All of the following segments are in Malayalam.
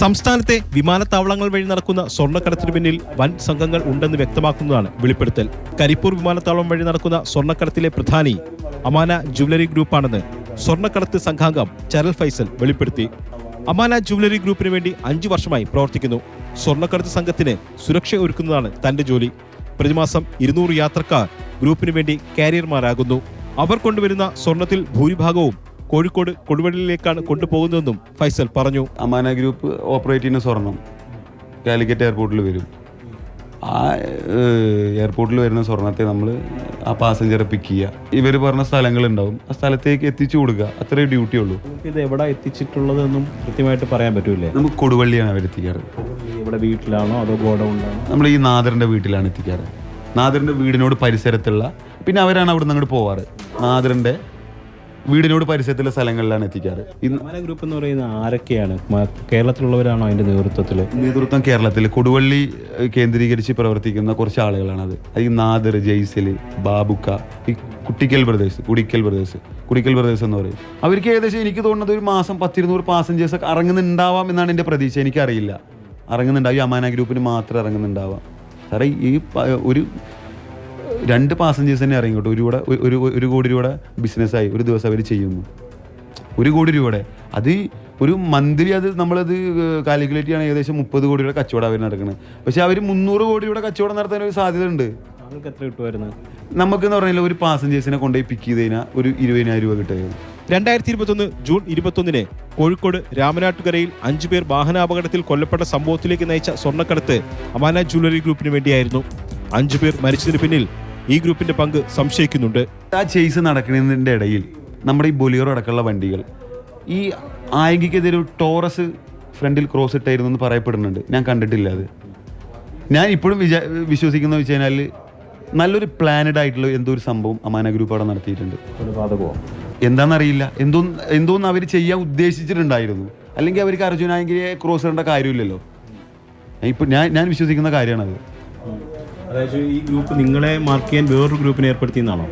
സംസ്ഥാനത്തെ വിമാനത്താവളങ്ങൾ വഴി നടക്കുന്ന സ്വർണ്ണക്കടത്തിന് പിന്നിൽ വൻ സംഘങ്ങൾ ഉണ്ടെന്ന് വ്യക്തമാക്കുന്നതാണ് വെളിപ്പെടുത്തൽ. കരിപ്പൂർ വിമാനത്താവളം വഴി നടക്കുന്ന സ്വർണ്ണക്കടത്തിലെ പ്രധാനി അമാന ജുവലറി ഗ്രൂപ്പാണെന്ന് സ്വർണ്ണക്കടത്ത് സംഘാംഗം ചരൽ ഫൈസൽ വെളിപ്പെടുത്തി. അമാന ജുവലറി ഗ്രൂപ്പിന് വേണ്ടി 5 വർഷമായി പ്രവർത്തിക്കുന്നു. സ്വർണ്ണക്കടത്ത് സംഘത്തിന് സുരക്ഷ ഒരുക്കുന്നതാണ് തന്റെ ജോലി. പ്രതിമാസം 200 യാത്രക്കാർ ഗ്രൂപ്പിന് വേണ്ടി കാരിയർമാരാകുന്നു. അവർ കൊണ്ടുവരുന്ന സ്വർണത്തിൽ ഭൂരിഭാഗവും കോഴിക്കോട് കൊടുവള്ളിയിലേക്കാണ് കൊണ്ടുപോകുന്നതെന്നും ഫൈസൽ പറഞ്ഞു. അമാന ഗ്രൂപ്പ് ഓപ്പറേറ്റ് ചെയ്യുന്ന സ്വർണം കാലിക്കറ്റ് എയർപോർട്ടിൽ വരും. ആ എയർപോർട്ടിൽ വരുന്ന സ്വർണത്തെ നമ്മൾ ആ പാസഞ്ചറെ പിക്ക് ചെയ്യുക. ഇവർ പറഞ്ഞ സ്ഥലങ്ങളുണ്ടാവും, ആ സ്ഥലത്തേക്ക് എത്തിച്ചു കൊടുക്കുക. അത്രേ ഡ്യൂട്ടി ഉള്ളൂ. ഇത് എവിടെ എത്തിച്ചിട്ടുള്ളതെന്നും കൃത്യമായിട്ട് പറയാൻ പറ്റൂലേ? നമുക്ക് കൊടുവള്ളിയാണ് അവരെത്തിക്കാറ്. ഇവിടെ വീട്ടിലാണോ അതോ ഗോഡൌണിലാണോ? നമ്മൾ ഈ നാദറിൻ്റെ വീട്ടിലാണ് എത്തിക്കാറ്. നാദറിൻ്റെ വീടിനോട് പരിസരത്തുള്ള, പിന്നെ അവരാണ് അവിടെ നിന്ന് അങ്ങോട്ട് പോവാറ്. നാദറിൻ്റെ വീടിനോട് പരിസരത്തുള്ള സ്ഥലങ്ങളിലാണ് എത്തിക്കാറ്. അമാന ഗ്രൂപ്പ് എന്ന് പറയുന്നത് ആരൊക്കെയാണ്? കേരളത്തിലുള്ളവരാണോ അതിന്റെ നേതൃത്വം? കേരളത്തിൽ കൊടുവള്ളി കേന്ദ്രീകരിച്ച് പ്രവർത്തിക്കുന്ന കുറച്ച് ആളുകളാണ് അത്. ഈ നാദർ, ജയ്സൽ, ബാബുക്ക, ഈ കുടിക്കൽ ബ്രദേഴ്സ് എന്ന് പറയും. അവർക്ക് ഏകദേശം എനിക്ക് തോന്നുന്നത് ഒരു മാസം 10-200 പാസഞ്ചേഴ്സ് ഒക്കെ ഇറങ്ങുന്നുണ്ടാവാം എന്നാണ് എൻ്റെ പ്രതീക്ഷ. എനിക്കറിയില്ല, ഇറങ്ങുന്നുണ്ടാവും. ഈ അമാന ഗ്രൂപ്പിന് മാത്രം ഇറങ്ങുന്നുണ്ടാവാം. സാറേ, ഈ ഒരു 2 പാസഞ്ചേഴ്സ് തന്നെ ഇറങ്ങിക്കോട്ടെ. ഒരു കോടി രൂപയുടെ ബിസിനസ്സായി ഒരു ദിവസം അവർ ചെയ്യുന്നു. 1 കോടി രൂപയുടെ അത് ഒരു മന്ത്ലി അത് നമ്മളത് കാൽക്കുലേറ്റ് ചെയ്യണം. ഏകദേശം 30 കോടി രൂപയുടെ കച്ചവടം അവർ നടക്കുന്നത്. പക്ഷെ അവർ 300 കോടി രൂപയുടെ കച്ചവടം നടത്താൻ ഒരു സാധ്യത ഉണ്ട്. എത്ര കിട്ടുമായിരുന്നു? നമുക്കെന്ന് പറഞ്ഞാൽ ഒരു പാസഞ്ചേഴ്സിനെ കൊണ്ടുപോയി പിക്ക് ചെയ്ത് കഴിഞ്ഞാൽ ഒരു 20,000 രൂപ കിട്ടുമായിരുന്നു. 2021 ജൂൺ 21 കോഴിക്കോട് രാമനാട്ടുകരയിൽ 5 പേർ വാഹനാപകടത്തിൽ കൊല്ലപ്പെട്ട സംഭവത്തിലേക്ക് നയിച്ച സ്വർണ്ണക്കടത്ത് അമാന ജുവലറി ഗ്രൂപ്പിന് വേണ്ടിയായിരുന്നു. 5 പേർ മരിച്ചതിന് പിന്നിൽ ഈ ഗ്രൂപ്പിന്റെ പങ്ക് സംശയിക്കുന്നുണ്ട്. ആ ചേസ് നടക്കുന്നതിൻ്റെ ഇടയിൽ നമ്മുടെ ഈ ബൊലിയറോ അടക്കമുള്ള വണ്ടികൾ ഈ ആയിക്കെതിരെ ഒരു ടോറസ് ഫ്രണ്ടിൽ ക്രോസ് ഇട്ടായിരുന്നു എന്ന് പറയപ്പെടുന്നുണ്ട്. ഞാൻ കണ്ടിട്ടില്ല അത്. ഞാൻ ഇപ്പോഴും വിശ്വസിക്കുന്നത് വെച്ച് കഴിഞ്ഞാൽ നല്ലൊരു പ്ലാനഡ് ആയിട്ടുള്ള എന്തോ ഒരു സംഭവം അമാന ഗ്രൂപ്പ് അവിടെ നടത്തിയിട്ടുണ്ട്. എന്താണെന്നറിയില്ല, എന്തോന്ന് അവർ ചെയ്യാൻ ഉദ്ദേശിച്ചിട്ടുണ്ടായിരുന്നു. അല്ലെങ്കിൽ അവർക്ക് അർജുനായെങ്കിലേ ക്രോസ് ഇടേണ്ട കാര്യമില്ലല്ലോ. ഞാൻ വിശ്വസിക്കുന്ന കാര്യമാണത്. അതായത് ഈ ഗ്രൂപ്പ് നിങ്ങളെ മാർക്ക് ചെയ്യാൻ വേറൊരു ഗ്രൂപ്പിനെ ഏർപ്പെടുത്തിയെന്നാണോ?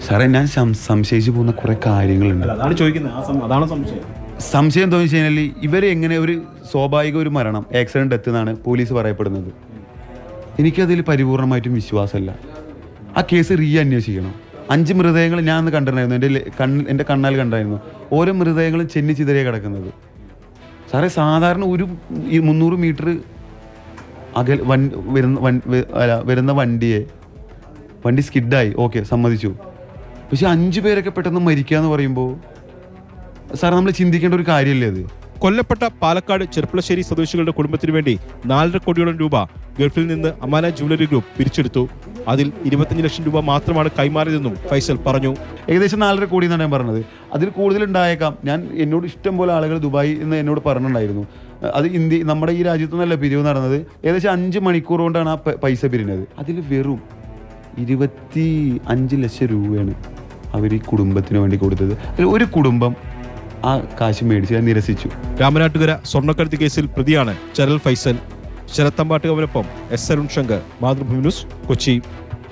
സാറേ, ഞാൻ സംശയിച്ചു പോകുന്ന കുറെ കാര്യങ്ങളുണ്ട്. അതാണ് ചോദിക്കുന്നത്. അതാണ് സംശയം എന്താണെന്ന് വെച്ച് കഴിഞ്ഞാൽ ഇവരെ എങ്ങനെ ഒരു സ്വാഭാവിക ഒരു മരണം, ആക്സിഡന്റ് ഡെത്ത് എന്നാണ് പോലീസ് പറയപ്പെടുന്നത്. എനിക്കതിൽ പരിപൂർണമായിട്ടും വിശ്വാസമല്ല. ആ കേസ് അന്വേഷിക്കണം. 5 മൃതദേഹങ്ങൾ ഞാൻ അന്ന് കണ്ടിട്ടുണ്ടായിരുന്നു. എൻ്റെ കണ്ണാൽ കണ്ടായിരുന്നു. ഓരോ മൃതദേഹങ്ങളും ചെന്നിച്ചിതറിയ കിടക്കുന്നത്. സാറേ, സാധാരണ ഒരു 300 മീറ്റർ വരുന്ന വണ്ടി സ്കിഡായി, ഓക്കെ, സമ്മതിച്ചു. പക്ഷെ 5 പേരൊക്കെ പെട്ടെന്ന് മരിക്കുക എന്ന് പറയുമ്പോൾ സാർ നമ്മൾ ചിന്തിക്കേണ്ട ഒരു കാര്യമല്ലേ അത്? കൊല്ലപ്പെട്ട പാലക്കാട് ചെർപ്പളശ്ശേരി സ്വദേശികളുടെ കുടുംബത്തിന് വേണ്ടി 4.5 കോടിയോളം രൂപ ഗൾഫിൽ നിന്ന് അമാന ജുവലറി ഗ്രൂപ്പ് പിരിച്ചെടുത്തു. അതിൽ 25 ലക്ഷം രൂപ മാത്രമാണ് കൈമാറിയതെന്നും ഫൈസൽ പറഞ്ഞു. ഏകദേശം 4.5 കോടി എന്നാണ് ഞാൻ പറഞ്ഞത്. അതിൽ കൂടുതൽ ഉണ്ടായേക്കാം. എന്നോട് ഇഷ്ടം പോലെ ആളുകൾ ദുബായ് എന്ന് എന്നോട് പറഞ്ഞിട്ടുണ്ടായിരുന്നു. അത് നമ്മുടെ ഈ രാജ്യത്തു നിന്നല്ല പിരിവ് നടന്നത്. ഏകദേശം 5 മണിക്കൂർ കൊണ്ടാണ് ആ പൈസ പിരിഞ്ഞത്. അതിൽ വെറും 25 ലക്ഷം രൂപയാണ് അവർ ഈ കുടുംബത്തിന് വേണ്ടി കൊടുത്തത്. അതിൽ ഒരു കുടുംബം ആ കാശ് മേടിച്ച് നിരസിച്ചു. രാമനാട്ടുകര സ്വർണ്ണക്കടത്ത് കേസിൽ പ്രതിയാണ് ചരൽ ഫൈസൽ. ശരത്തമ്പാട്ടുകവനൊപ്പം എസ് അരുൺ ശങ്കർ, മാതൃഭൂമി ന്യൂസ്, കൊച്ചി.